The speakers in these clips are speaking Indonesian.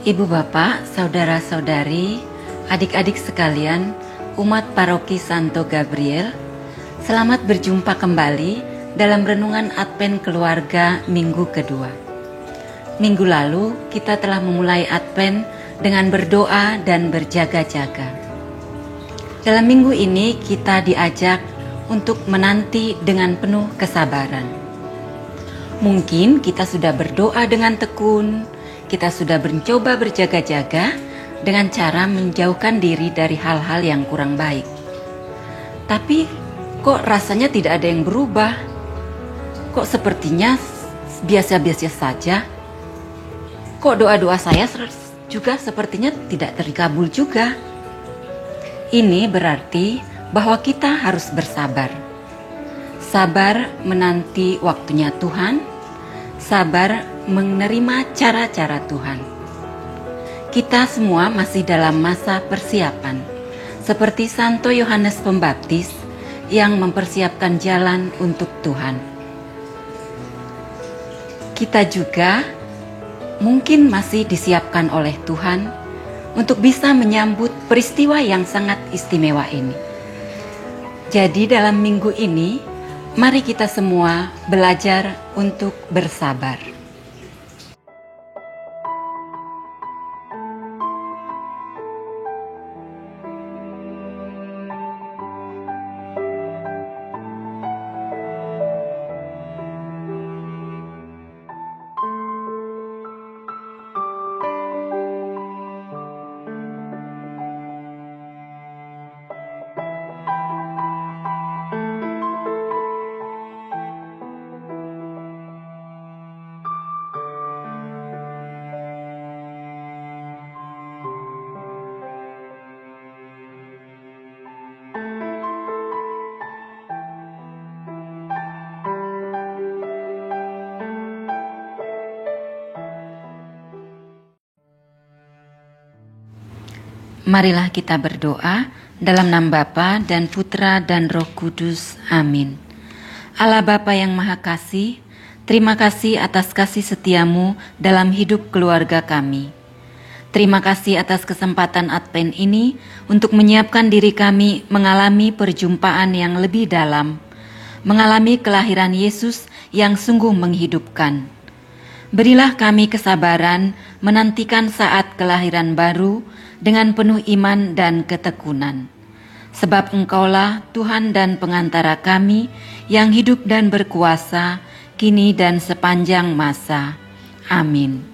Ibu bapak, saudara-saudari, adik-adik sekalian, umat paroki Santo Gabriel, selamat berjumpa kembali dalam renungan Advent Keluarga minggu kedua. Minggu lalu kita telah memulai Advent dengan berdoa dan berjaga-jaga. Dalam minggu ini kita diajak untuk menanti dengan penuh kesabaran. Mungkin kita sudah berdoa dengan tekun, kita sudah mencoba berjaga-jaga dengan cara menjauhkan diri dari hal-hal yang kurang baik. Tapi kok rasanya tidak ada yang berubah? Kok sepertinya biasa-biasa saja? Kok doa-doa saya juga sepertinya tidak terkabul juga? Ini berarti bahwa kita harus bersabar. Sabar menanti waktunya Tuhan, sabar menerima cara-cara Tuhan. Kita semua masih dalam masa persiapan, seperti Santo Yohanes Pembaptis yang mempersiapkan jalan untuk Tuhan. Kita juga mungkin masih disiapkan oleh Tuhan untuk bisa menyambut peristiwa yang sangat istimewa ini. Jadi dalam minggu ini, mari kita semua belajar untuk bersabar. Marilah kita berdoa dalam nama Bapa dan Putra dan Roh Kudus. Amin. Allah Bapa yang Maha Kasih, terima kasih atas kasih setiamu dalam hidup keluarga kami. Terima kasih atas kesempatan Advent ini untuk menyiapkan diri kami mengalami perjumpaan yang lebih dalam, mengalami kelahiran Yesus yang sungguh menghidupkan. Berilah kami kesabaran menantikan saat kelahiran baru dengan penuh iman dan ketekunan. Sebab Engkaulah Tuhan dan pengantara kami yang hidup dan berkuasa, kini dan sepanjang masa. Amin.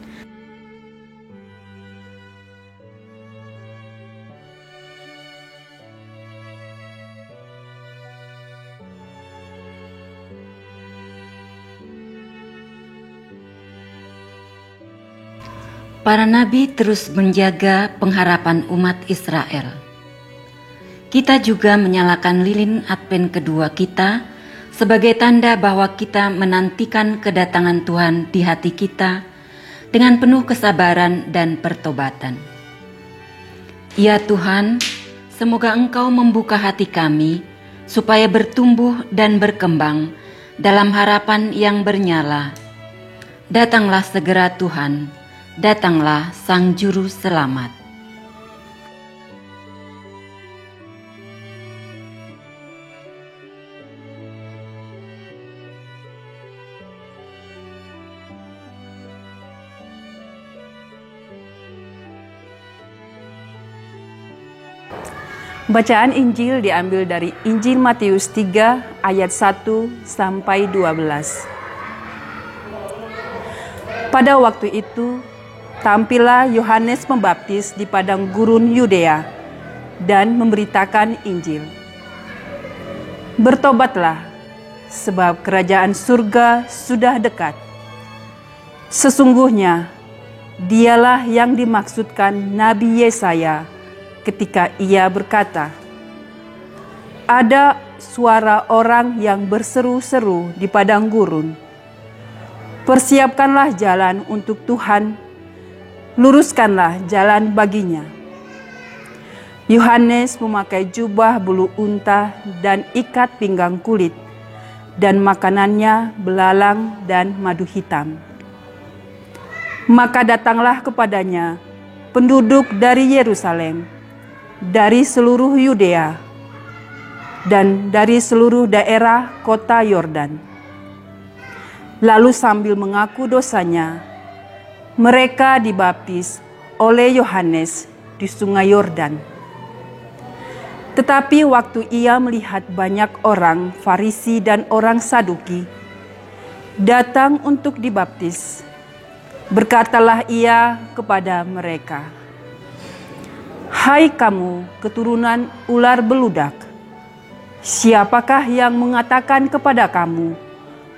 Para nabi terus menjaga pengharapan umat Israel. Kita juga menyalakan lilin Advent kedua kita sebagai tanda bahwa kita menantikan kedatangan Tuhan di hati kita dengan penuh kesabaran dan pertobatan. Ya Tuhan, semoga Engkau membuka hati kami supaya bertumbuh dan berkembang dalam harapan yang bernyala. Datanglah segera Tuhan. Datanglah Sang Juru Selamat. Bacaan Injil diambil dari Injil Matius 3 ayat 1 sampai 12. Pada waktu itu, tampillah Yohanes Pembaptis di padang gurun Yudea dan memberitakan Injil. Bertobatlah, sebab kerajaan surga sudah dekat. Sesungguhnya, dialah yang dimaksudkan Nabi Yesaya ketika ia berkata, "Ada suara orang yang berseru-seru di padang gurun, persiapkanlah jalan untuk Tuhan, luruskanlah jalan baginya." Yohanes memakai jubah bulu unta dan ikat pinggang kulit, dan makanannya belalang dan madu hitam. Maka datanglah kepadanya penduduk dari Yerusalem, dari seluruh Yudea, dan dari seluruh daerah kota Yordan. Lalu sambil mengaku dosanya, mereka dibaptis oleh Yohanes di sungai Yordan. Tetapi waktu ia melihat banyak orang Farisi dan orang Saduki datang untuk dibaptis, berkatalah ia kepada mereka, "Hai kamu keturunan ular beludak, siapakah yang mengatakan kepada kamu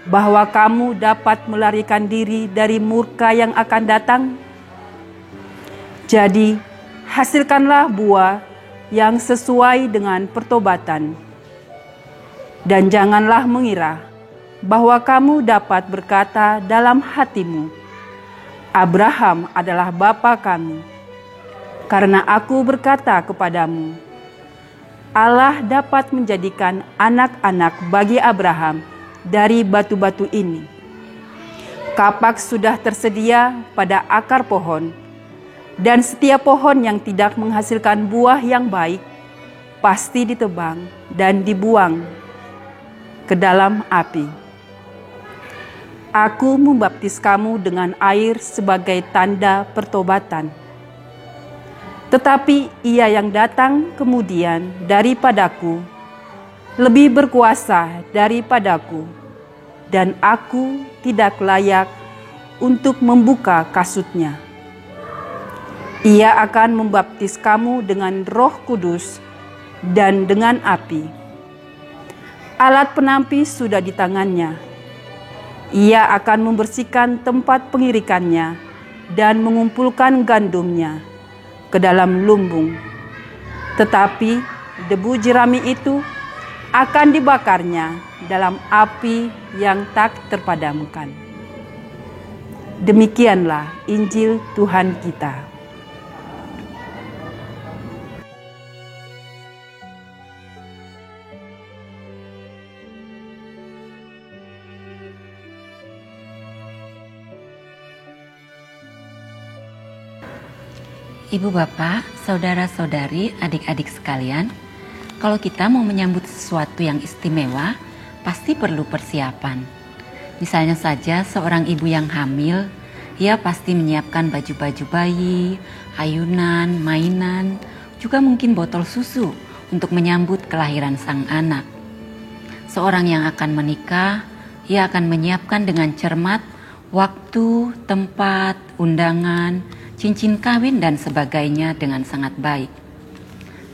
bahwa kamu dapat melarikan diri dari murka yang akan datang? Jadi hasilkanlah buah yang sesuai dengan pertobatan. Dan janganlah mengira bahwa kamu dapat berkata dalam hatimu, Abraham adalah bapa kami. Karena aku berkata kepadamu, Allah dapat menjadikan anak-anak bagi Abraham dari batu-batu ini. Kapak sudah tersedia pada akar pohon, dan setiap pohon yang tidak menghasilkan buah yang baik pasti ditebang dan dibuang ke dalam api. Aku membaptis kamu dengan air sebagai tanda pertobatan. Tetapi ia yang datang kemudian daripadaku lebih berkuasa daripadaku, dan aku tidak layak untuk membuka kasutnya. Ia akan membaptis kamu dengan Roh Kudus dan dengan api. Alat penampis sudah di tangannya. Ia akan membersihkan tempat pengirikannya dan mengumpulkan gandumnya ke dalam lumbung. Tetapi debu jerami itu akan dibakarnya dalam api yang tak terpadamkan. Demikianlah Injil Tuhan kita. Ibu bapak, saudara-saudari, adik-adik sekalian, kalau kita mau menyambut sesuatu yang istimewa, pasti perlu persiapan. Misalnya saja seorang ibu yang hamil, ia pasti menyiapkan baju-baju bayi, ayunan, mainan, juga mungkin botol susu untuk menyambut kelahiran sang anak. Seorang yang akan menikah, ia akan menyiapkan dengan cermat waktu, tempat, undangan, cincin kawin dan sebagainya dengan sangat baik.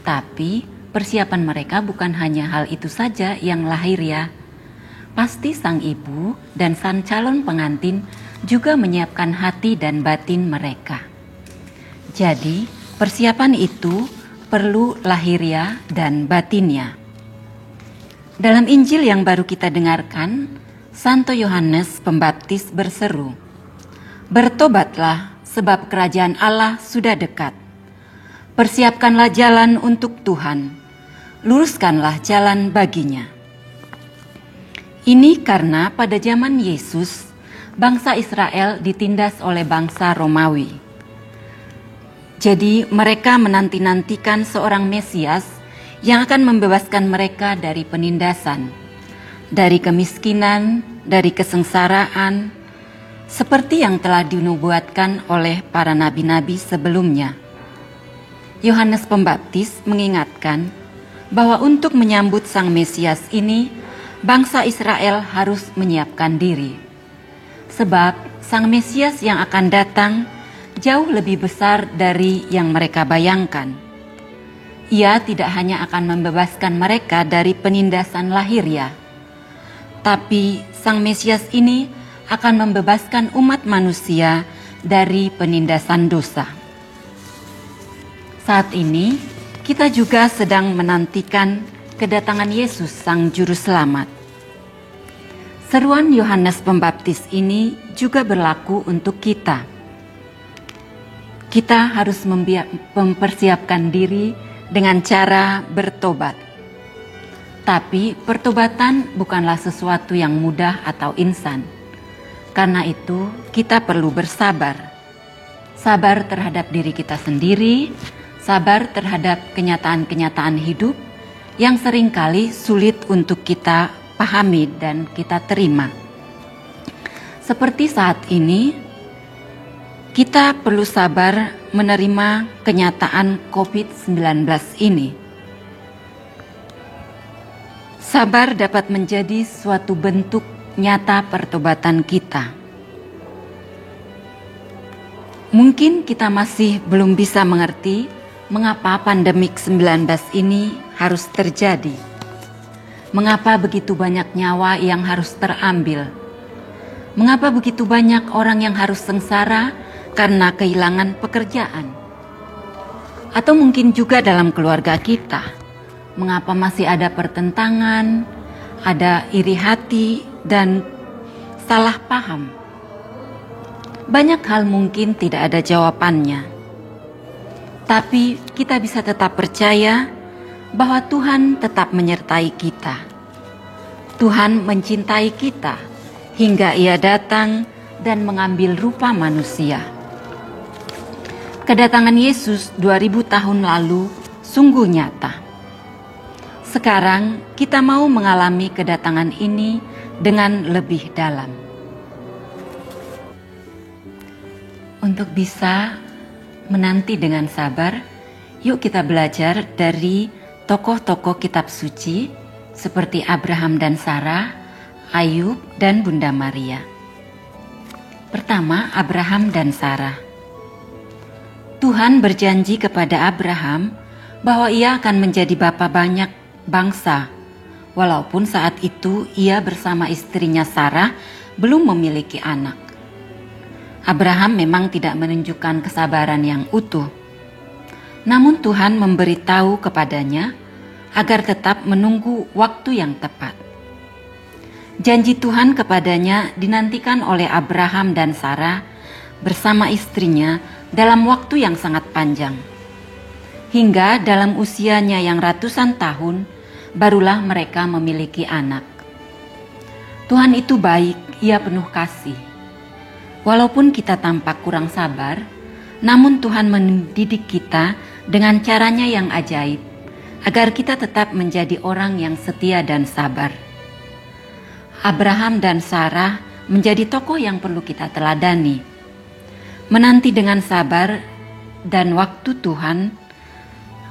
Tapi persiapan mereka bukan hanya hal itu saja yang lahir ya. Pasti sang ibu dan sang calon pengantin juga menyiapkan hati dan batin mereka. Jadi persiapan itu perlu lahiriah dan batinnya. Dalam Injil yang baru kita dengarkan, Santo Yohanes Pembaptis berseru, "Bertobatlah, sebab kerajaan Allah sudah dekat. Persiapkanlah jalan untuk Tuhan, luruskanlah jalan baginya." Ini karena pada zaman Yesus, bangsa Israel ditindas oleh bangsa Romawi. Jadi mereka menanti-nantikan seorang Mesias yang akan membebaskan mereka dari penindasan, dari kemiskinan, dari kesengsaraan, seperti yang telah dinubuatkan oleh para nabi-nabi sebelumnya. Yohanes Pembaptis mengingatkan bahwa untuk menyambut Sang Mesias ini, bangsa Israel harus menyiapkan diri. Sebab Sang Mesias yang akan datang jauh lebih besar dari yang mereka bayangkan. Ia tidak hanya akan membebaskan mereka dari penindasan lahiriah, tapi Sang Mesias ini akan membebaskan umat manusia dari penindasan dosa. Saat ini, kita juga sedang menantikan kedatangan Yesus Sang Juru Selamat. Seruan Yohanes Pembaptis ini juga berlaku untuk kita. Kita harus mempersiapkan diri dengan cara bertobat. Tapi pertobatan bukanlah sesuatu yang mudah atau instan. Karena itu, kita perlu bersabar. sabar terhadap diri kita sendiri, sabar terhadap kenyataan-kenyataan hidup yang seringkali sulit untuk kita pahami dan kita terima. Seperti saat ini, kita perlu sabar menerima kenyataan COVID-19 ini. Sabar dapat menjadi suatu bentuk nyata pertobatan kita. Mungkin kita masih belum bisa mengerti mengapa pandemik 19 ini harus terjadi. Mengapa begitu banyak nyawa yang harus terambil? Mengapa begitu banyak orang yang harus sengsara karena kehilangan pekerjaan? Atau mungkin juga dalam keluarga kita, mengapa masih ada pertentangan, ada iri hati, dan salah paham? Banyak hal mungkin tidak ada jawabannya. Tapi kita bisa tetap percaya bahwa Tuhan tetap menyertai kita. Tuhan mencintai kita hingga Ia datang dan mengambil rupa manusia. Kedatangan Yesus 2000 tahun lalu sungguh nyata. Sekarang kita mau mengalami kedatangan ini dengan lebih dalam. Untuk bisa menanti dengan sabar, yuk kita belajar dari tokoh-tokoh kitab suci seperti Abraham dan Sarah, Ayub dan Bunda Maria. Pertama, Abraham dan Sarah. Tuhan berjanji kepada Abraham bahwa ia akan menjadi bapa banyak bangsa, walaupun saat itu ia bersama istrinya Sarah belum memiliki anak. Abraham memang tidak menunjukkan kesabaran yang utuh. Namun Tuhan memberitahu kepadanya agar tetap menunggu waktu yang tepat. Janji Tuhan kepadanya dinantikan oleh Abraham dan Sarah bersama istrinya dalam waktu yang sangat panjang. Hingga dalam usianya yang ratusan tahun, barulah mereka memiliki anak. Tuhan itu baik, Ia penuh kasih. Walaupun kita tampak kurang sabar, namun Tuhan mendidik kita dengan caranya yang ajaib, agar kita tetap menjadi orang yang setia dan sabar. Abraham dan Sarah menjadi tokoh yang perlu kita teladani. Menanti dengan sabar dan waktu Tuhan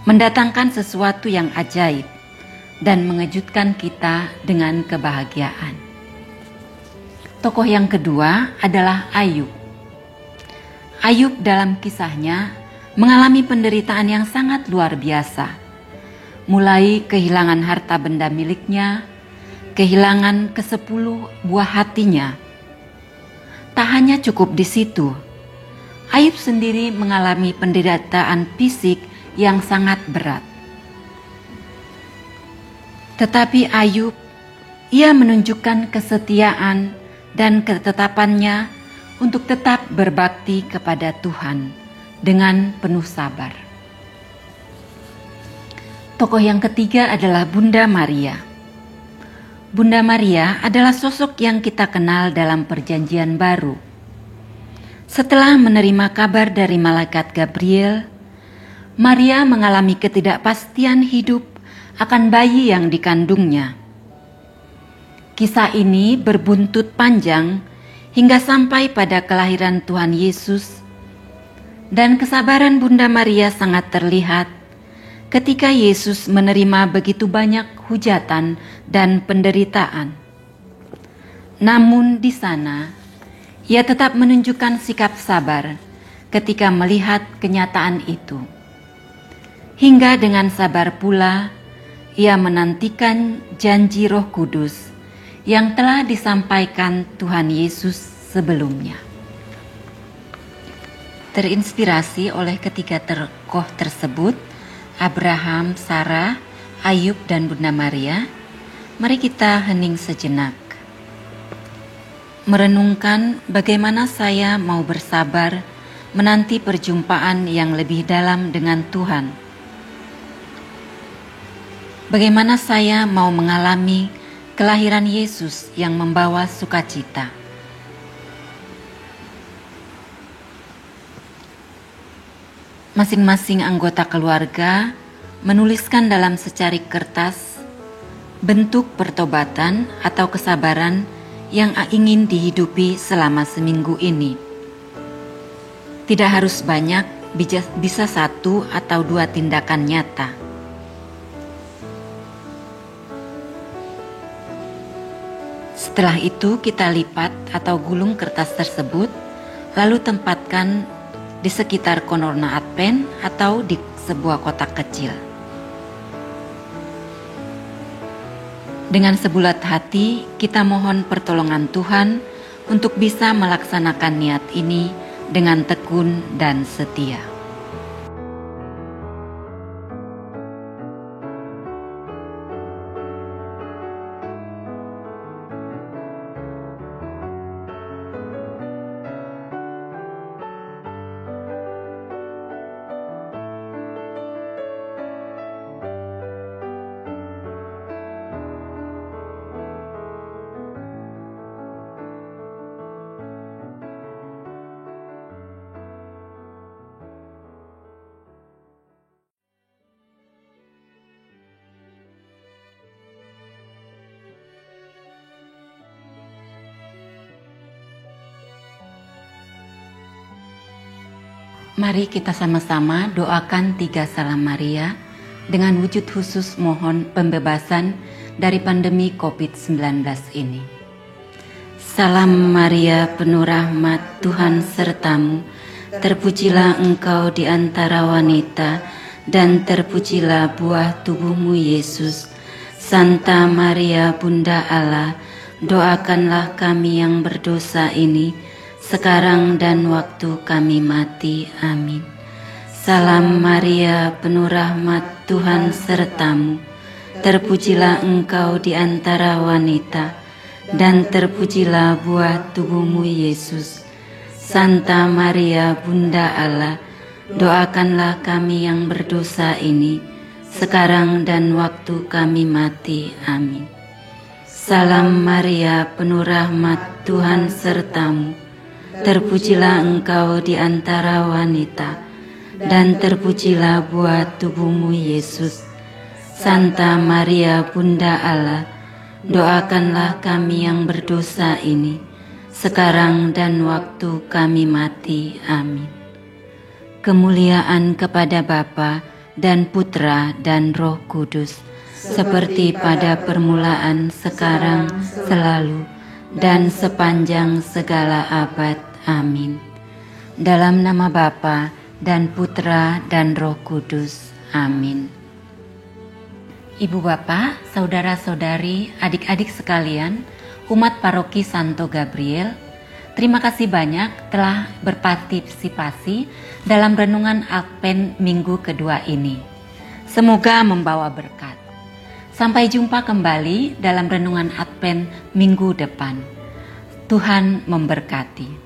mendatangkan sesuatu yang ajaib dan mengejutkan kita dengan kebahagiaan. Tokoh yang kedua adalah Ayub. Ayub dalam kisahnya mengalami penderitaan yang sangat luar biasa. Mulai kehilangan harta benda miliknya, kehilangan ke-10 buah hatinya. Tak hanya cukup di situ, Ayub sendiri mengalami penderitaan fisik yang sangat berat. Tetapi Ayub, ia menunjukkan kesetiaan dan ketetapannya untuk tetap berbakti kepada Tuhan dengan penuh sabar. Tokoh yang ketiga adalah Bunda Maria. Bunda Maria adalah sosok yang kita kenal dalam Perjanjian Baru. Setelah menerima kabar dari malaikat Gabriel, Maria mengalami ketidakpastian hidup akan bayi yang dikandungnya. Kisah ini berbuntut panjang hingga sampai pada kelahiran Tuhan Yesus, dan kesabaran Bunda Maria sangat terlihat ketika Yesus menerima begitu banyak hujatan dan penderitaan. Namun di sana, ia tetap menunjukkan sikap sabar ketika melihat kenyataan itu. Hingga dengan sabar pula, ia menantikan janji Roh Kudus yang telah disampaikan Tuhan Yesus sebelumnya. Terinspirasi oleh ketiga tokoh tersebut, Abraham, Sarah, Ayub, dan Bunda Maria, mari kita hening sejenak. Merenungkan bagaimana saya mau bersabar menanti perjumpaan yang lebih dalam dengan Tuhan. Bagaimana saya mau mengalami kelahiran Yesus yang membawa sukacita. Masing-masing anggota keluarga menuliskan dalam secarik kertas bentuk pertobatan atau kesabaran yang ingin dihidupi selama seminggu ini. Tidak harus banyak, bisa 1 atau 2 tindakan nyata. Setelah itu kita lipat atau gulung kertas tersebut, lalu tempatkan di sekitar Corona Advent atau di sebuah kotak kecil. Dengan sebulat hati, kita mohon pertolongan Tuhan untuk bisa melaksanakan niat ini dengan tekun dan setia. Mari kita sama-sama doakan 3 Salam Maria dengan wujud khusus mohon pembebasan dari pandemi COVID-19 ini. Salam Maria, penuh rahmat, Tuhan sertamu, terpujilah engkau di antara wanita, dan terpujilah buah tubuhmu Yesus. Santa Maria, Bunda Allah, doakanlah kami yang berdosa ini, sekarang dan waktu kami mati. Amin. Salam Maria, penuh rahmat, Tuhan sertamu, terpujilah engkau di antara wanita, dan terpujilah buah tubuhmu Yesus. Santa Maria, Bunda Allah, doakanlah kami yang berdosa ini, sekarang dan waktu kami mati. Amin. Salam Maria, penuh rahmat, Tuhan sertamu, terpujilah engkau di antara wanita, dan terpujilah buah tubuhmu Yesus. Santa Maria, Bunda Allah, doakanlah kami yang berdosa ini, sekarang dan waktu kami mati. Amin. Kemuliaan kepada Bapa dan Putra dan Roh Kudus, seperti pada permulaan, sekarang, selalu, dan sepanjang segala abad. Amin. Dalam nama Bapa dan Putra dan Roh Kudus. Amin. Ibu bapak, saudara-saudari, adik-adik sekalian, umat paroki Santo Gabriel, terima kasih banyak telah berpartisipasi dalam renungan Advent minggu kedua ini. Semoga membawa berkat. Sampai jumpa kembali dalam renungan Advent minggu depan. Tuhan memberkati.